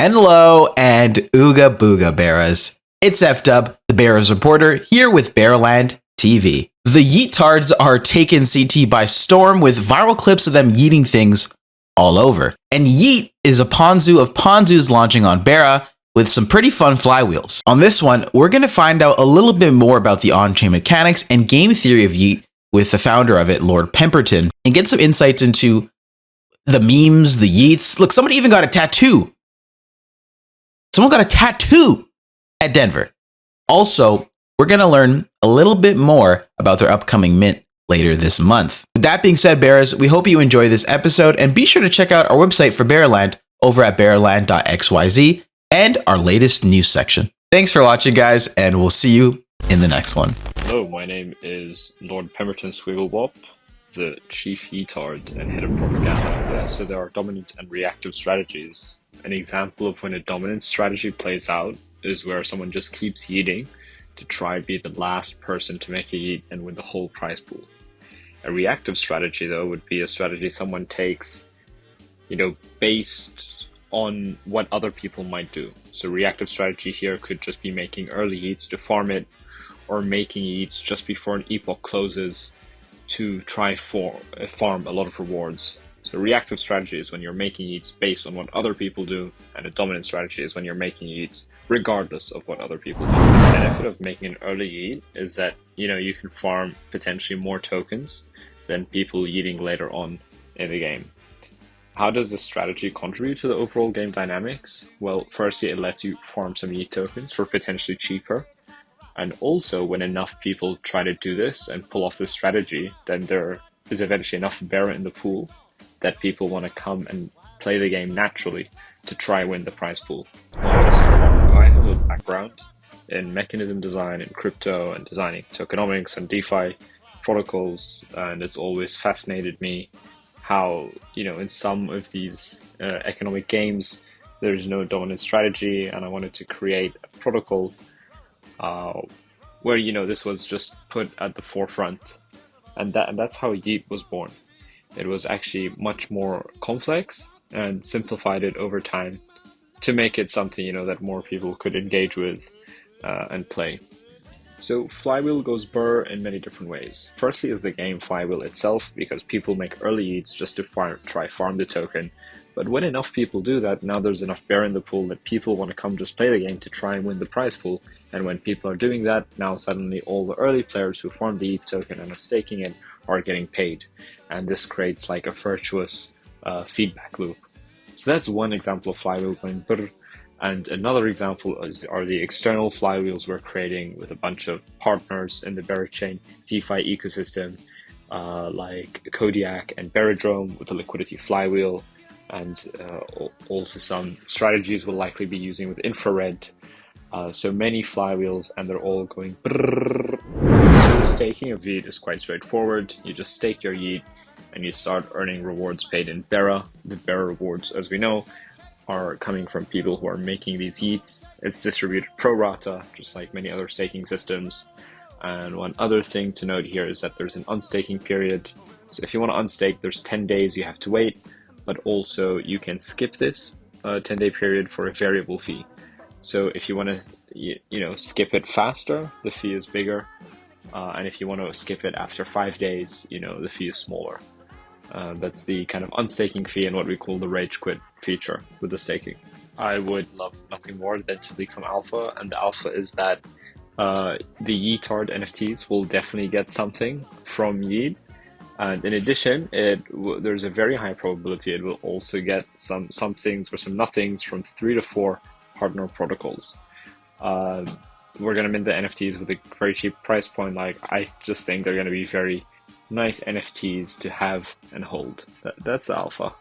Henlo and Ooga Booga Beras. It's F-Dub, the Beras reporter, here with Beraland TV. The Yeetards are taking CT by storm with viral clips of them yeeting things all over. And Yeet is a Ponzu of Ponzus launching on BERA with some pretty fun flywheels. On this one, we're going to find out a little bit more about the on-chain mechanics and game theory of Yeet with the founder of it, Lord Pemberton, and get some insights into the memes, the Yeets. Look, somebody even got a tattoo. Someone got a tattoo at Denver. Also, we're going to learn a little bit more about their upcoming mint later this month. With that being said, Bears, we hope you enjoy this episode, and be sure to check out our website for Beraland over at beraland.xyz and our latest news section. Thanks for watching, guys, and we'll see you in the next one. Hello, my name is Lord Pemberton Swigglewop, the chief Yeetard and head of propaganda. So there are dominant and reactive strategies. An example of when a dominant strategy plays out is where someone just keeps yeeting to try and be the last person to make a yeet and win the whole prize pool. A reactive strategy, though, would be a strategy someone takes, based on what other people might do. So reactive strategy here could just be making early yeets to farm it, or making yeets just before an epoch closes to try farm a lot of rewards. So reactive strategy is when you're making yeets based on what other people do, and a dominant strategy is when you're making yeets regardless of what other people do. The benefit of making an early yeet is that you can farm potentially more tokens than people yeeting later on in the game. How does this strategy contribute to the overall game dynamics? Well, firstly, it lets you farm some yeet tokens for potentially cheaper. And also, when enough people try to do this and pull off this strategy, then there is eventually enough BERA in the pool that people want to come and play the game naturally to try win the prize pool. I have a background in mechanism design and crypto and designing tokenomics and DeFi protocols, and it's always fascinated me how, in some of these economic games, there's no dominant strategy, and I wanted to create a protocol where this was just put at the forefront, and that's how Yeet was born. It was actually much more complex and simplified it over time to make it something that more people could engage with and play. So flywheel goes BER in many different ways. Firstly is the game flywheel itself, because people make early yeets just to try farm the token. But when enough people do that, now there's enough BERA in the pool that people want to come just play the game to try and win the prize pool. And when people are doing that, now suddenly all the early players who farmed the Yeet token and are staking it are getting paid. And this creates like a virtuous feedback loop. So that's one example of flywheel going BER. And another example are the external flywheels we're creating with a bunch of partners in the BERA chain DeFi ecosystem, like Kodiak and Beradrome with the liquidity flywheel, and also some strategies we'll likely be using with infrared. So many flywheels, and they're all going BER. So the staking of Yeet is quite straightforward. You just stake your Yeet and you start earning rewards paid in BERA. The BERA rewards, as we know, are coming from people who are making these yeets. It's distributed pro rata, just like many other staking systems. And one other thing to note here is that there's an unstaking period. So if you want to unstake, there's 10 days you have to wait, but also you can skip this 10-day period for a variable fee. So if you want to skip it faster, the fee is bigger. And if you want to skip it after 5 days, the fee is smaller. That's the kind of unstaking fee and what we call the rage quit feature with the staking. I would love nothing more than to leak some alpha, and the alpha is that the Yeetard NFTs will definitely get something from Yeet, and in addition, there's a very high probability it will also get some things or some nothings from 3 to 4 partner protocols. We're going to mint the NFTs with a very cheap price point. I just think they're going to be very nice NFTs to have and hold. That's the alpha.